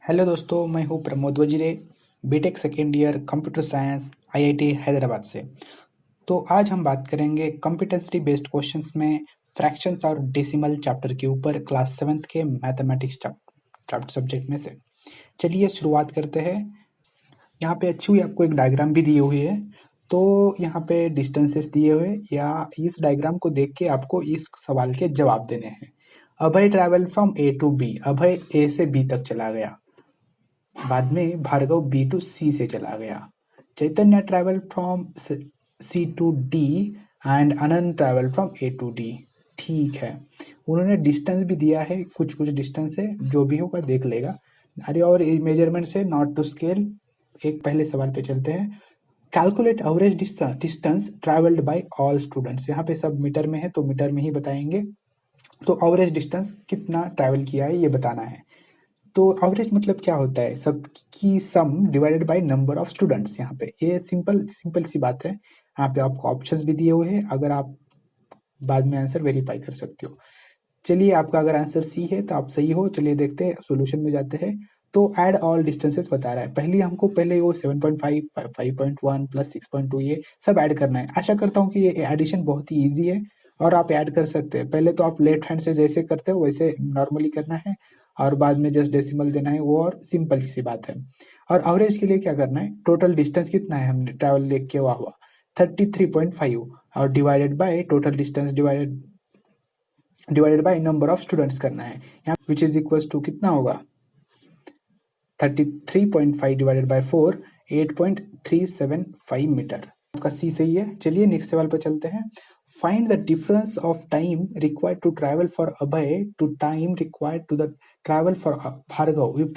Hello दोस्तों, मैं हूं Pramod Wajire, BTech second year computer science IIT Hyderabad से। तो आज हम बात करेंगे कॉम्पिटेंसी बेस्ड क्वेश्चंस में फ्रैक्शंस और डेसिमल चैप्टर के ऊपर क्लास 7th के मैथमेटिक्स चैप्टर सब्जेक्ट में से। चलिए शुरुआत करते हैं। यहाँ पे अच्छी हुई आपको एक डायग्राम भी दी हुई है। तो यहाँ पे डिस्टेंसेस दिए हुए या इस डायग्राम को देख के आपको इस सवाल के जवाब देने हैं। Abhay travel from A to B, Abhay A से बी तक चला गया। बाद में भार्गव बी टू सी से चला गया। Chaitanya travel from C to D and Anant travel from A to D. ठीक है, उन्होंने डिस्टेंस भी दिया है, कुछ कुछ डिस्टेंस है, जो भी होगा देख लेगा। अरे और मेजरमेंट से नॉट टू स्केल। एक पहले सवाल पे चलते हैं। Calculate average distance travelled bye all students. यहाँ पे सब मीटर में है तो मीटर में ही बताएंगे। तो एवरेज डिस्टेंस कितना ट्रैवल किया है ये बताना है। तो एवरेज मतलब क्या होता है, सबकी सम divided by number of students. यहाँ पे ये सिंपल सिंपल सी बात है। यहाँ पे आपको ऑप्शंस भी दिए हुए हैं, अगर आप बाद में आंसर वेरीफाई कर सकते हो। चलिए, आपका अगर आंसर सी है तो आप सही हो। चलिए देखते हैं, सॉल्यूशन में जाते हैं। तो ऐड ऑल डिस्टेंसेस बता रहा है। पहले वो 7.5, 5.1 प्लस 6.2 ये सब ऐड करना है। आशा करता हूँ कि ये एडिशन बहुत ही ईजी है और आप ऐड कर सकते हैं। पहले तो आप लेफ्ट हैंड से जैसे करते हो वैसे नॉर्मली करना है और बाद में जस्ट डेसिमल देना है, वो और सिंपल सी बात है। और एवरेज के लिए क्या करना है, टोटल डिस्टेंस कितना है हमने ट्रैवल लिख के हुआ 33.5 और divided by total distance divided by number of students करना है। यहाँ विच इज इक्वल टू कितना होगा 33.5 डिवाइडेड बाय 4, 8.375 मीटर। आपका सी सही है। चलिए नेक्स्ट सवाल पर चलते हैं। Find the difference of time required to travel for Abhay to time required to the travel for Bhargav if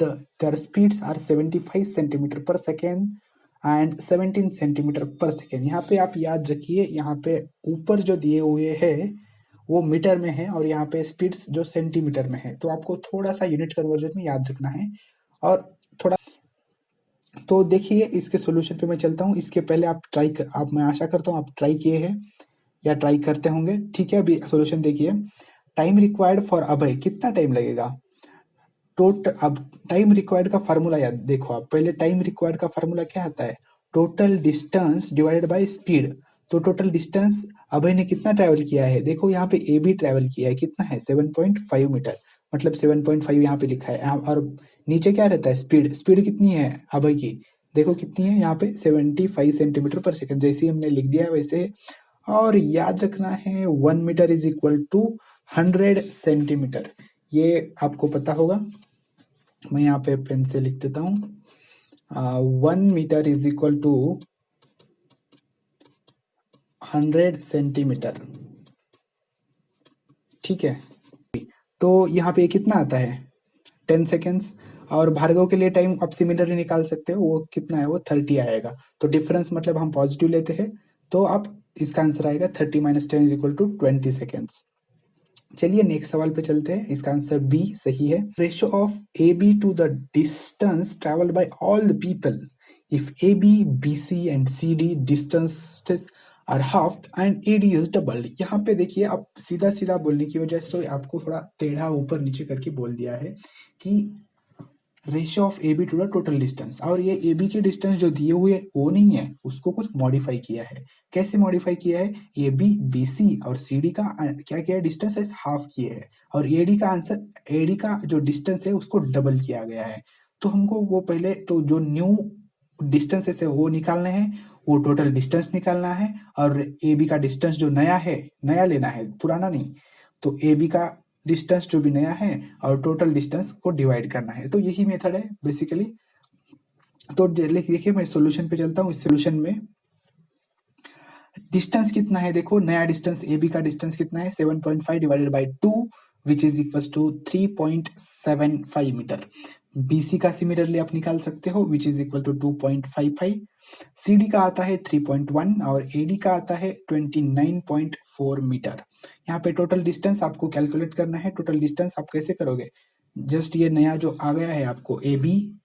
their speeds are 75 centimetre per second and 17 centimetre per second. यहाँ पे आप याद रखिए, यहाँ पे ऊपर जो दिए हुए है वो मीटर में है और यहाँ पे स्पीड्स जो सेंटीमीटर में है, तो आपको थोड़ा सा यूनिट कन्वर्जन में याद रखना है। और थोड़ा तो देखिए, इसके सॉल्यूशन पे मैं चलता हूँ। इसके पहले आप मैं आशा करता हूँ आप ट्राई किए हैं या ट्राई करते होंगे। ठीक है, अभी सॉल्यूशन देखिए। टाइम रिक्वायर्ड फॉर अभय, कितना टाइम लगेगा अब टाइम रिक्वायर्ड का फार्मूला याद देखो। आप पहले टाइम रिक्वायर्ड का फार्मूला क्या आता है, total distance divided by speed. तो टोटल डिस्टेंस अभय ने कितना ट्रैवल किया है, देखो यहाँ पे ए भी ट्रैवल किया है, कितना है 7.5 मीटर, मतलब 7.5 यहाँ पे लिखा है। और नीचे क्या रहता है, स्पीड। स्पीड कितनी है अभय की, देखो कितनी है यहाँ पे 75 सेंटीमीटर पर सेकेंड, जैसे हमने लिख दिया है वैसे। और याद रखना है 1 metre is equal to 100 centimetre, ये आपको पता होगा। मैं यहाँ पे पेन से लिख देता हूँ। 1 metre is equal to 100 centimetre. ठीक है, तो यहाँ पे कितना आता है 10 सेकेंड्स। और भार्गव के लिए टाइम आप सिमिलरली निकाल सकते हो, वो कितना है, वो 30 आएगा। तो डिफरेंस मतलब हम पॉजिटिव लेते हैं, तो आप इसका आंसर आएगा 30 minus 10 is equal to 20 seconds. चलिए नेक्स्ट सवाल पे चलते हैं। इसका आंसर बी सही है। Ratio of A B to the distance travelled by all the people if A B B C and C D distances are half and A D is doubled. यहाँ पे देखिए, आप सीधा सीधा बोलने की वजह से आपको थोड़ा टेढ़ा ऊपर नीचे करके बोल दिया है कि ratio of A B to the total distance, और ये ए बी की डिस्टेंस जो दिए हुए वो नहीं है, उसको कुछ मॉडिफाई किया है। कैसे मॉडिफाई किया है, ए बी बी सी और सी डी का क्या किया है, डिस्टेंस हाफ किए है, और ए डी का आंसर, ए डी का जो डिस्टेंस है उसको डबल किया गया है। तो हमको वो पहले तो जो न्यू डिस्टेंसेस है वो निकालना है, वो टोटल डिस्टेंस निकालना है, और ए बी का डिस्टेंस जो नया है, नया लेना है, पुराना नहीं। तो ए बी का डिस्टेंस जो भी नया है और टोटल डिस्टेंस को डिवाइड करना है। तो यही मेथड है बेसिकली। तो देखिए, मैं सॉल्यूशन पे चलता हूँ। इस सॉल्यूशन में डिस्टेंस कितना है, देखो नया डिस्टेंस ए बी का डिस्टेंस कितना है 7.5 divided by 2 which is equal to 3.75 metre. BC का सिमिलरली आप निकाल सकते हो, which is equal to 2.55। CD का आता है 3.1 और एडी का आता है 29.4 मीटर। यहाँ पे टोटल डिस्टेंस आपको कैलकुलेट करना है। टोटल डिस्टेंस आप कैसे करोगे, जस्ट ये नया जो आ गया है आपको ए बी,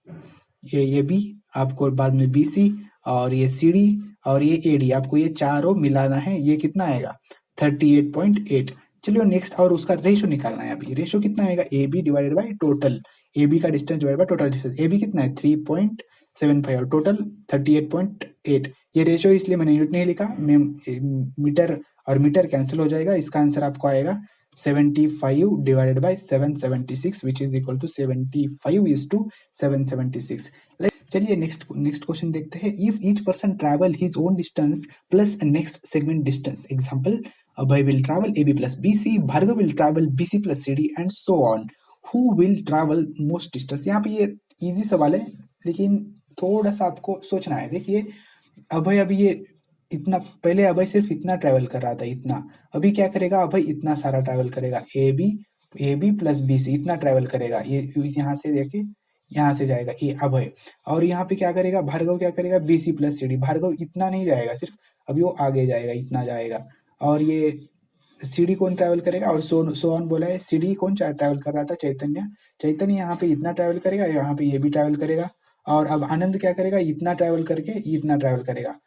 ये बी आपको बाद में बी सी और ये सी डी और ये ए डी, आपको ये चारों मिलाना है। ये कितना आएगा 38.8। चलिए नेक्स्ट, और उसका रेशो निकालना है। अभी रेशो कितना आएगा, A B divided by total, A B का distance divide by total distance. A B कितना है 3.75 और टोटल 38.8। ये रेशो इसलिए मैंने यूनिट नहीं लिखा, मीटर और मीटर कैंसिल हो जाएगा। इसका आंसर आपको आएगा 75 divided by 776 which is equal to 75:776। चलिए नेक्स्ट क्वेश्चन देखते हैं। If each person travel his own distance plus next segment distance, example Abhay will travel AB plus BC, Bhargav will travel BC plus CD and so on. Who will travel most distance? यहाँ पे ये easy सवाल है लेकिन थोड़ा सा आपको सोचना है। देखिए अभय अभी ये इतना, पहले अभय सिर्फ इतना ट्रैवल कर रहा था, इतना। अभी क्या करेगा अभय, इतना सारा ट्रैवल करेगा, A B plus B C इतना ट्रैवल करेगा। ये यहाँ से देखिए, यहाँ से जाएगा ये अभय, और यहाँ पे क्या करेगा भार्गव, क्या करेगा B C plus C D. Bhargav इतना नहीं जाएगा, सिर्फ अभी वो आगे जाएगा, इतना जाएगा। और ये सीडी कौन ट्रैवल करेगा, और सोन बोला है सीडी कौन ट्रैवल कर रहा था, चैतन्य यहाँ पे इतना ट्रैवल करेगा, यहाँ पे ये भी ट्रैवल करेगा। और अब आनंद क्या करेगा, इतना ट्रैवल करके इतना ट्रैवल करेगा।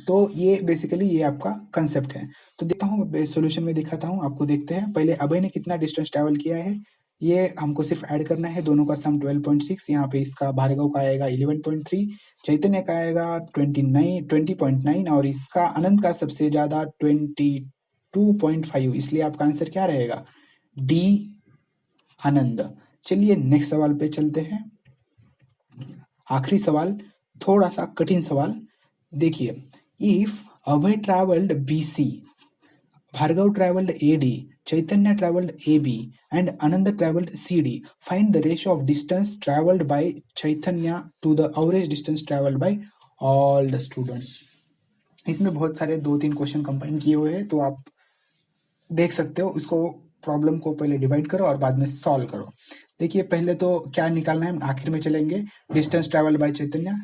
तो ये बेसिकली ये आपका कंसेप्ट है। तो देखता हूँ सॉल्यूशन में दिखाता हूँ आपको, देखते हैं। पहले अभय ने कितना डिस्टेंस ट्रैवल किया है, ये हमको सिर्फ ऐड करना है, दोनों का सम 12.6। यहाँ पे इसका भार्गव का आएगा 11.3, चैतन्य का आएगा 20.9 और इसका आनंद का सबसे ज्यादा 22.5। इसलिए आपका आंसर क्या रहेगा, डी आनंद। चलिए नेक्स्ट सवाल पे चलते हैं। आखिरी सवाल, थोड़ा सा कठिन सवाल। देखिए, if Abhay travelled BC, Bhargav traveled AD, Chaitanya traveled AB, and Ananda traveled CD. Find the ratio of distance traveled by Chaitanya to the average distance traveled by all the students. इसमें बहुत सारे 2-3 question combine किए हुए हैं, तो आप देख सकते हो। इसको प्रॉब्लम को पहले डिवाइड करो और बाद में सॉल्व करो। देखिए पहले तो क्या निकालना है, आखिर में चलेंगे। Distance travelled by Chaitanya,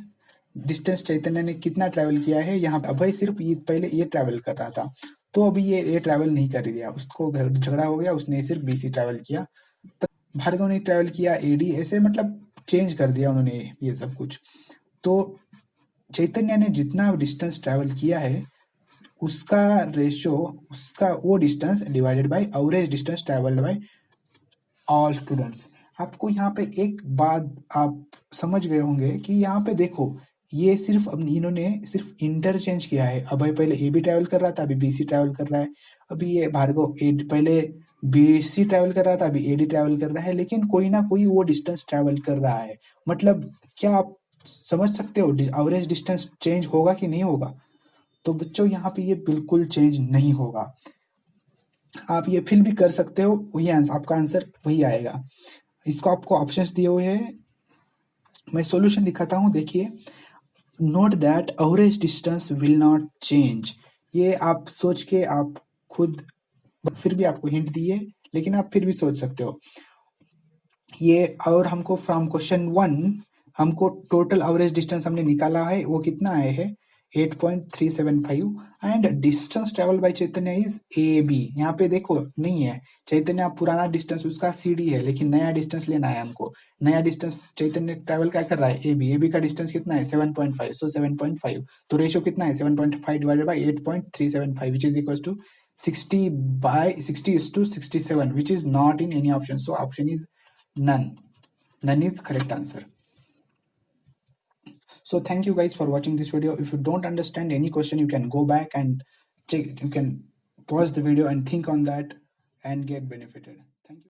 distance Chaitanya ने कितना ट्रैवल किया है, यहाँ अभय सिर्फ पहले ये ट्रैवल कर रहा था, तो अभी ये ट्रैवल नहीं कर दिया, उसको झगड़ा हो गया, उसने सिर्फ BC ट्रैवल किया। भार्गव ने ट्रैवल किया AD, ऐसे मतलब चेंज कर दिया उन्होंने ये सब कुछ। तो चैतन्य ने जितना डिस्टेंस ट्रैवल किया है उसका रेशियो, उसका वो distance divided by average distance travelled bye all students. आपको यहाँ पे एक बात आप समझ गए होंगे कि यहाँ पे देखो, ये सिर्फ इन्होंने सिर्फ इंटरचेंज किया है। अभय पहले AB ट्रैवल कर रहा था, अभी BC ट्रैवल कर रहा है। अभी ये भार्गव पहले BC ट्रैवल कर रहा था, अभी AD ट्रैवल कर रहा है, लेकिन कोई ना कोई वो डिस्टेंस ट्रैवल कर रहा है। मतलब क्या आप समझ सकते हो एवरेज डिस्टेंस चेंज होगा कि नहीं होगा? तो बच्चों यहाँ पे ये बिल्कुल चेंज नहीं होगा। आप ये फिल भी कर सकते हो, वही आंसर, आपका आंसर वही आएगा। इसको आपको ऑप्शंस दिए हुए हैं, मैं सॉल्यूशन दिखाता हूँ। देखिए, note that average distance will not change. ये आप सोच के आप खुद, फिर भी आपको हिंट दिए लेकिन आप फिर भी सोच सकते हो ये। और हमको फ्रॉम क्वेश्चन 1 हमको टोटल एवरेज डिस्टेंस हमने निकाला है, वो कितना आए है 8.375 and distance travel by Chaitanya is AB। यहाँ पे देखो नहीं है, चैतन्य पुराना डिस्टेंस उसका CD है, लेकिन नया डिस्टेंस लेना है हमको। नया डिस्टेंस चैतन्य ट्रेवल क्या कर रहा है, AB का डिस्टेंस कितना है 7.5, सो 7.5। तो रेशियो कितना है 7.5 divided by 8.375 which is equal to 60/60:67 which is not in any option, so option is none is correct answer. So thank you guys for watching this video. If you don't understand any question, you can go back and check, you can pause the video and think on that and get benefited.